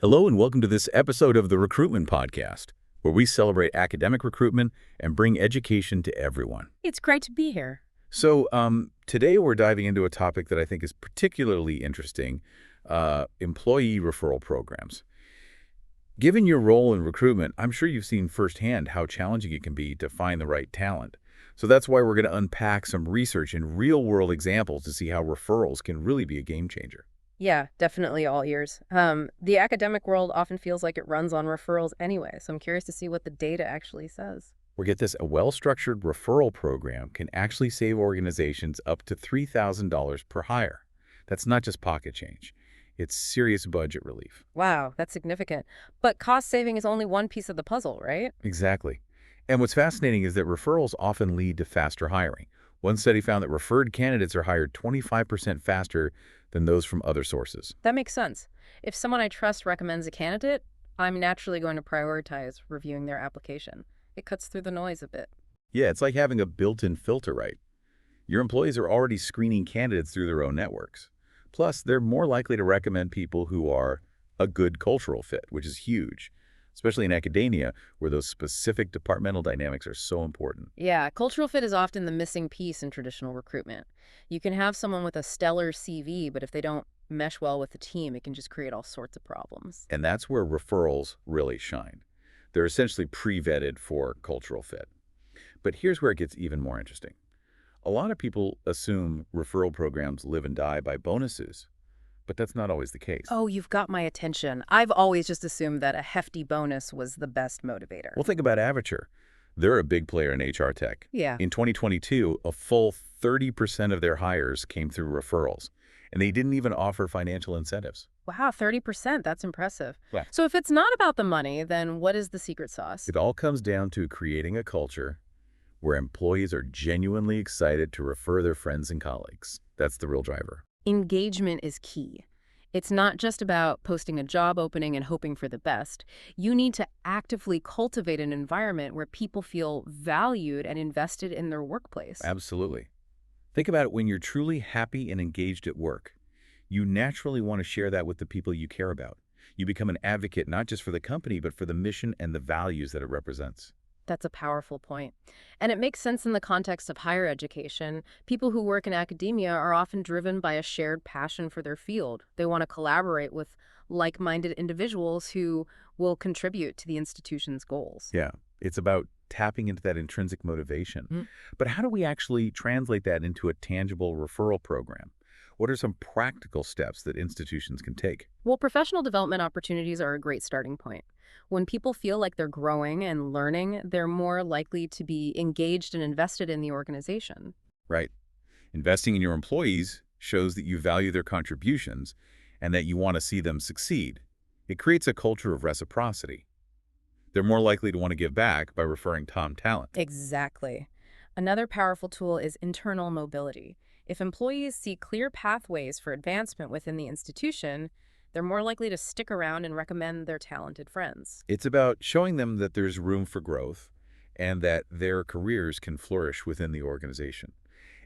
Hello and welcome to this episode of the Recruitment Podcast, where we celebrate academic recruitment and bring education to everyone. It's great to be here. Today we're diving into a topic that I think is particularly interesting, employee referral programs. Given your role in recruitment, I'm sure you've seen firsthand how challenging it can be to find the right talent. So that's why we're going to unpack some research and real-world examples to see how referrals can really be a game changer. Yeah, definitely all ears. The academic world often feels like it runs on referrals anyway, so I'm curious to see what the data actually says. Or get this, a well-structured referral program can actually save organizations up to $3,000 per hire. That's not just pocket change. It's serious budget relief. Wow, that's significant. But cost saving is only one piece of the puzzle, right? Exactly. And what's fascinating is that referrals often lead to faster hiring. One study found that referred candidates are hired 25% faster than those from other sources. That makes sense. If someone I trust recommends a candidate, I'm naturally going to prioritize reviewing their application. It cuts through the noise a bit. Yeah, it's like having a built-in filter, right? Your employees are already screening candidates through their own networks. Plus, they're more likely to recommend people who are a good cultural fit, which is huge, especially in academia, where those specific departmental dynamics are so important. Yeah, cultural fit is often the missing piece in traditional recruitment. You can have someone with a stellar CV, but if they don't mesh well with the team, it can just create all sorts of problems. And that's where referrals really shine. They're essentially pre-vetted for cultural fit. But here's where it gets even more interesting. A lot of people assume referral programs live and die by bonuses, but that's not always the case. Oh, you've got my attention. I've always just assumed that a hefty bonus was the best motivator. Well, think about Avature. They're a big player in HR tech. Yeah. In 2022, a full 30% of their hires came through referrals, and they didn't even offer financial incentives. Wow, 30%. That's impressive. Yeah. So if it's not about the money, then what is the secret sauce? It all comes down to creating a culture where employees are genuinely excited to refer their friends and colleagues. That's the real driver. Engagement is key. It's not just about posting a job opening and hoping for the best. You need to actively cultivate an environment where people feel valued and invested in their workplace. Absolutely. Think about it when you're truly happy and engaged at work. You naturally want to share that with the people you care about. You become an advocate not just for the company, but for the mission and the values that it represents. That's a powerful point. And it makes sense in the context of higher education. People who work in academia are often driven by a shared passion for their field. They want to collaborate with like-minded individuals who will contribute to the institution's goals. Yeah, it's about tapping into that intrinsic motivation. But how do we actually translate that into a tangible referral program? What are some practical steps that institutions can take? Well, professional development opportunities are a great starting point. When people feel like they're growing and learning, they're more likely to be engaged and invested in the organization. Right. Investing in your employees shows that you value their contributions and that you want to see them succeed. It creates a culture of reciprocity. They're more likely to want to give back by referring top talent. Exactly. Another powerful tool is internal mobility. If employees see clear pathways for advancement within the institution, they're more likely to stick around and recommend their talented friends. It's about showing them that there's room for growth and that their careers can flourish within the organization.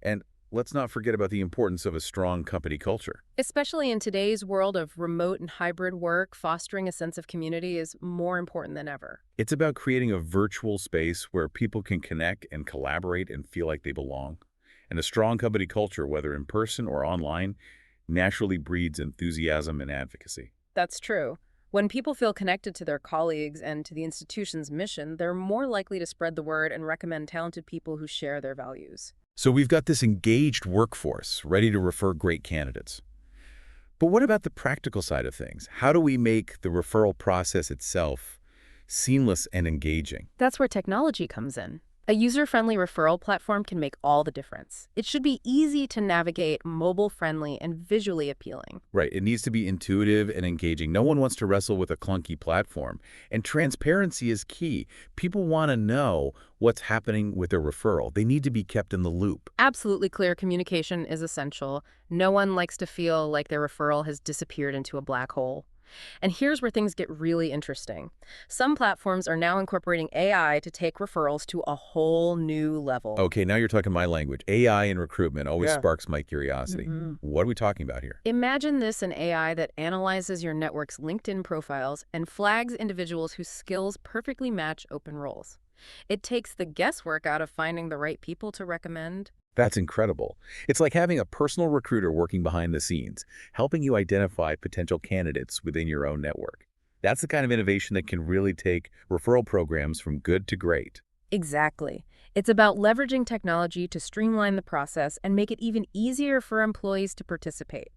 And let's not forget about the importance of a strong company culture. Especially in today's world of remote and hybrid work, fostering a sense of community is more important than ever. It's about creating a virtual space where people can connect and collaborate and feel like they belong. And a strong company culture, whether in person or online, naturally breeds enthusiasm and advocacy. That's true. When people feel connected to their colleagues and to the institution's mission, they're more likely to spread the word and recommend talented people who share their values. So we've got this engaged workforce ready to refer great candidates. But what about the practical side of things? How do we make the referral process itself seamless and engaging? That's where technology comes in. A user-friendly referral platform can make all the difference. It should be easy to navigate, mobile-friendly, and visually appealing. Right. It needs to be intuitive and engaging. No one wants to wrestle with a clunky platform. And transparency is key. People want to know what's happening with their referral. They need to be kept in the loop. Absolutely clear communication is essential. No one likes to feel like their referral has disappeared into a black hole. And here's where things get really interesting. Some platforms are now incorporating AI to take referrals to a whole new level. Okay, now you're talking my language. AI in recruitment always Yeah. sparks my curiosity. What are we talking about here? Imagine this an AI that analyzes your network's LinkedIn profiles and flags individuals whose skills perfectly match open roles. It takes the guesswork out of finding the right people to recommend. That's incredible. It's like having a personal recruiter working behind the scenes, helping you identify potential candidates within your own network. That's the kind of innovation that can really take referral programs from good to great. Exactly. It's about leveraging technology to streamline the process and make it even easier for employees to participate.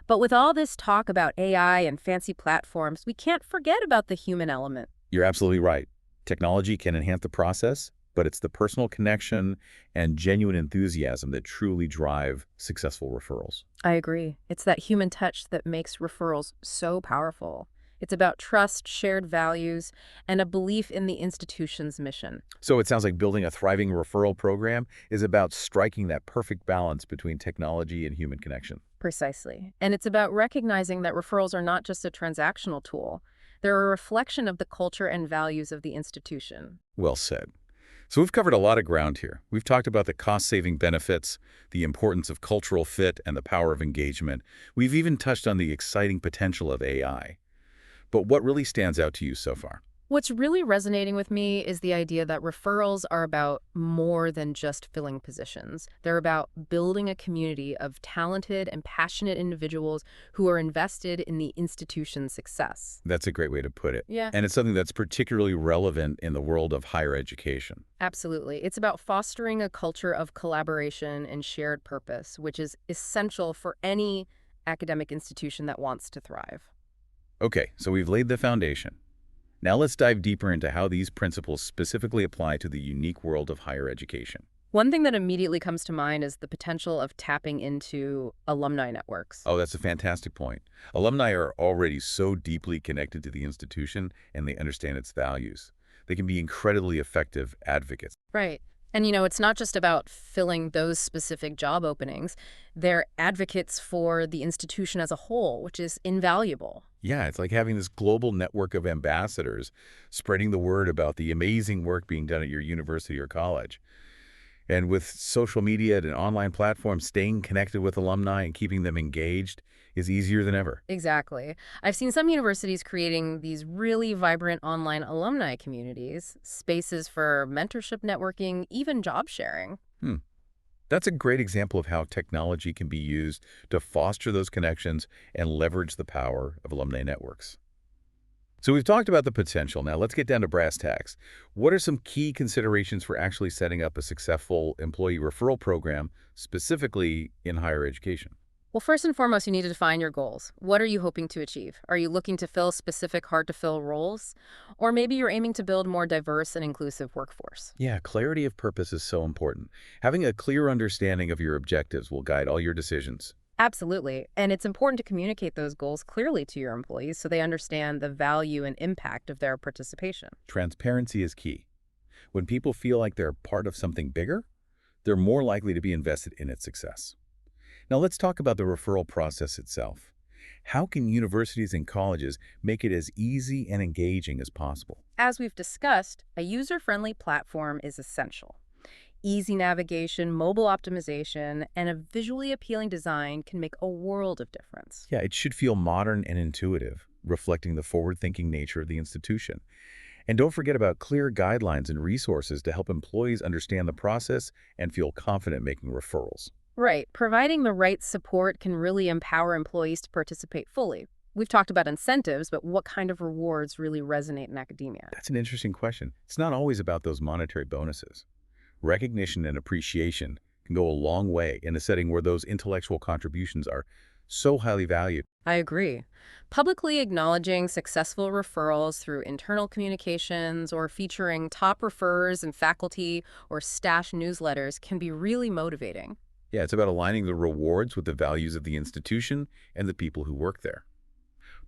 But with all this talk about AI and fancy platforms, we can't forget about the human element. You're absolutely right. Technology can enhance the process, but it's the personal connection and genuine enthusiasm that truly drive successful referrals. I agree. It's that human touch that makes referrals so powerful. It's about trust, shared values, and a belief in the institution's mission. So it sounds like building a thriving referral program is about striking that perfect balance between technology and human connection. Precisely. And it's about recognizing that referrals are not just a transactional tool. They're a reflection of the culture and values of the institution. Well said. So we've covered a lot of ground here. We've talked about the cost-saving benefits, the importance of cultural fit, and the power of engagement. We've even touched on the exciting potential of AI. But what really stands out to you so far? What's really resonating with me is the idea that referrals are about more than just filling positions. They're about building a community of talented and passionate individuals who are invested in the institution's success. That's a great way to put it. Yeah. And it's something that's particularly relevant in the world of higher education. Absolutely. It's about fostering a culture of collaboration and shared purpose, which is essential for any academic institution that wants to thrive. Okay, so we've laid the foundation. Now let's dive deeper into how these principles specifically apply to the unique world of higher education. One thing that immediately comes to mind is the potential of tapping into alumni networks. Oh, that's a fantastic point. Alumni are already so deeply connected to the institution and they understand its values. They can be incredibly effective advocates. Right. And, it's not just about filling those specific job openings. They're advocates for the institution as a whole, which is invaluable. Yeah, it's like having this global network of ambassadors spreading the word about the amazing work being done at your university or college. And with social media and online platforms, staying connected with alumni and keeping them engaged is easier than ever. Exactly. I've seen some universities creating these really vibrant online alumni communities, spaces for mentorship networking, even job sharing. Hmm. That's a great example of how technology can be used to foster those connections and leverage the power of alumni networks. So we've talked about the potential. Now let's get down to brass tacks. What are some key considerations for actually setting up a successful employee referral program, specifically in higher education? Well, first and foremost, you need to define your goals. What are you hoping to achieve? Are you looking to fill specific hard-to-fill roles? Or maybe you're aiming to build more diverse and inclusive workforce. Yeah, clarity of purpose is so important. Having a clear understanding of your objectives will guide all your decisions. Absolutely. And it's important to communicate those goals clearly to your employees so they understand the value and impact of their participation. Transparency is key. When people feel like they're part of something bigger, they're more likely to be invested in its success. Now let's talk about the referral process itself. How can universities and colleges make it as easy and engaging as possible? As we've discussed, a user-friendly platform is essential. Easy navigation, mobile optimization, and a visually appealing design can make a world of difference. Yeah, it should feel modern and intuitive, reflecting the forward-thinking nature of the institution. And don't forget about clear guidelines and resources to help employees understand the process and feel confident making referrals. Right. Providing the right support can really empower employees to participate fully. We've talked about incentives, but what kind of rewards really resonate in academia? That's an interesting question. It's not always about those monetary bonuses. Recognition and appreciation can go a long way in a setting where those intellectual contributions are so highly valued. I agree. Publicly acknowledging successful referrals through internal communications or featuring top referrers in faculty or staff newsletters can be really motivating. Yeah, it's about aligning the rewards with the values of the institution and the people who work there.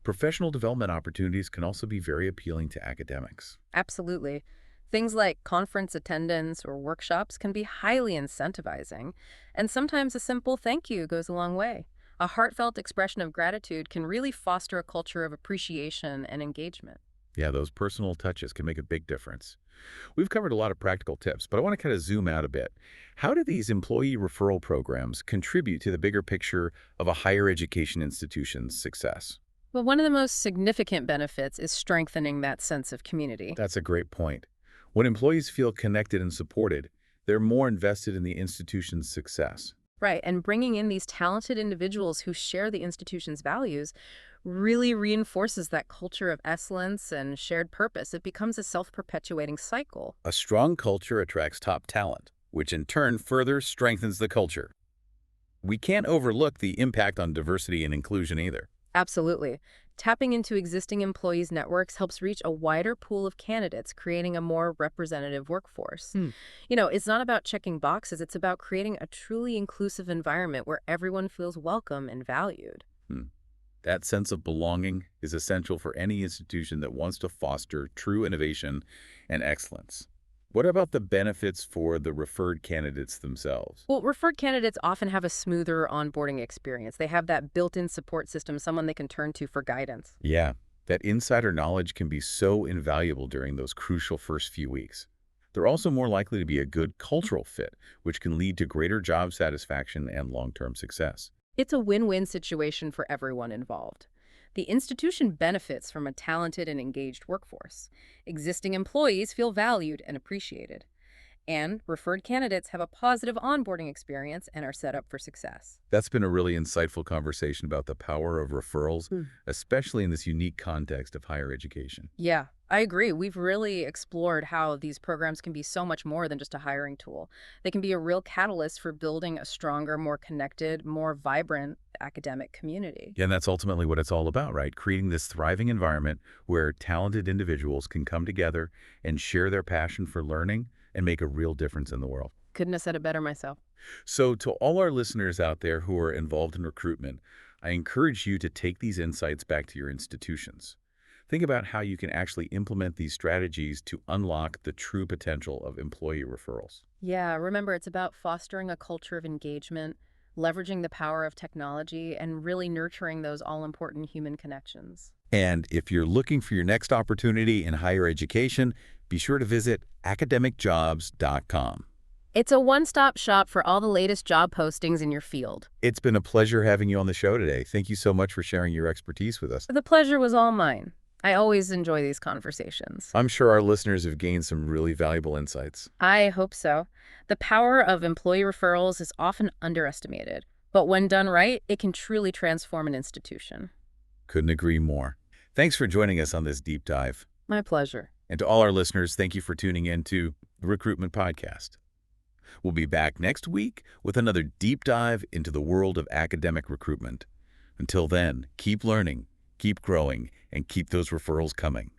Professional development opportunities can also be very appealing to academics. Absolutely. Things like conference attendance or workshops can be highly incentivizing, and sometimes a simple thank you goes a long way. A heartfelt expression of gratitude can really foster a culture of appreciation and engagement. Yeah, those personal touches can make a big difference. We've covered a lot of practical tips, but I want to kind of zoom out a bit. How do these employee referral programs contribute to the bigger picture of a higher education institution's success? Well, one of the most significant benefits is strengthening that sense of community. That's a great point. When employees feel connected and supported, they're more invested in the institution's success. Right, and bringing in these talented individuals who share the institution's values really reinforces that culture of excellence and shared purpose. It becomes a self-perpetuating cycle. A strong culture attracts top talent, which in turn further strengthens the culture. We can't overlook the impact on diversity and inclusion either. Absolutely. Tapping into existing employees' networks helps reach a wider pool of candidates, creating a more representative workforce. It's not about checking boxes, it's about creating a truly inclusive environment where everyone feels welcome and valued. Hmm. That sense of belonging is essential for any institution that wants to foster true innovation and excellence. What about the benefits for the referred candidates themselves? Well, referred candidates often have a smoother onboarding experience. They have that built-in support system, someone they can turn to for guidance. Yeah, that insider knowledge can be so invaluable during those crucial first few weeks. They're also more likely to be a good cultural fit, which can lead to greater job satisfaction and long-term success. It's a win-win situation for everyone involved. The institution benefits from a talented and engaged workforce. Existing employees feel valued and appreciated. And referred candidates have a positive onboarding experience and are set up for success. That's been a really insightful conversation about the power of referrals, especially in this unique context of higher education. Yeah, I agree. We've really explored how these programs can be so much more than just a hiring tool. They can be a real catalyst for building a stronger, more connected, more vibrant academic community. Yeah, and that's ultimately what it's all about, right? Creating this thriving environment where talented individuals can come together and share their passion for learning and make a real difference in the world. Couldn't have said it better myself. So to all our listeners out there who are involved in recruitment, I encourage you to take these insights back to your institutions. Think about how you can actually implement these strategies to unlock the true potential of employee referrals. Yeah, remember, it's about fostering a culture of engagement, leveraging the power of technology, and really nurturing those all-important human connections. And if you're looking for your next opportunity in higher education, be sure to visit academicjobs.com. It's a one-stop shop for all the latest job postings in your field. It's been a pleasure having you on the show today. Thank you so much for sharing your expertise with us. The pleasure was all mine. I always enjoy these conversations. I'm sure our listeners have gained some really valuable insights. I hope so. The power of employee referrals is often underestimated, but when done right, it can truly transform an institution. Couldn't agree more. Thanks for joining us on this deep dive. My pleasure. And to all our listeners, thank you for tuning in to the Recruitment Podcast. We'll be back next week with another deep dive into the world of academic recruitment. Until then, keep learning, keep growing, and keep those referrals coming.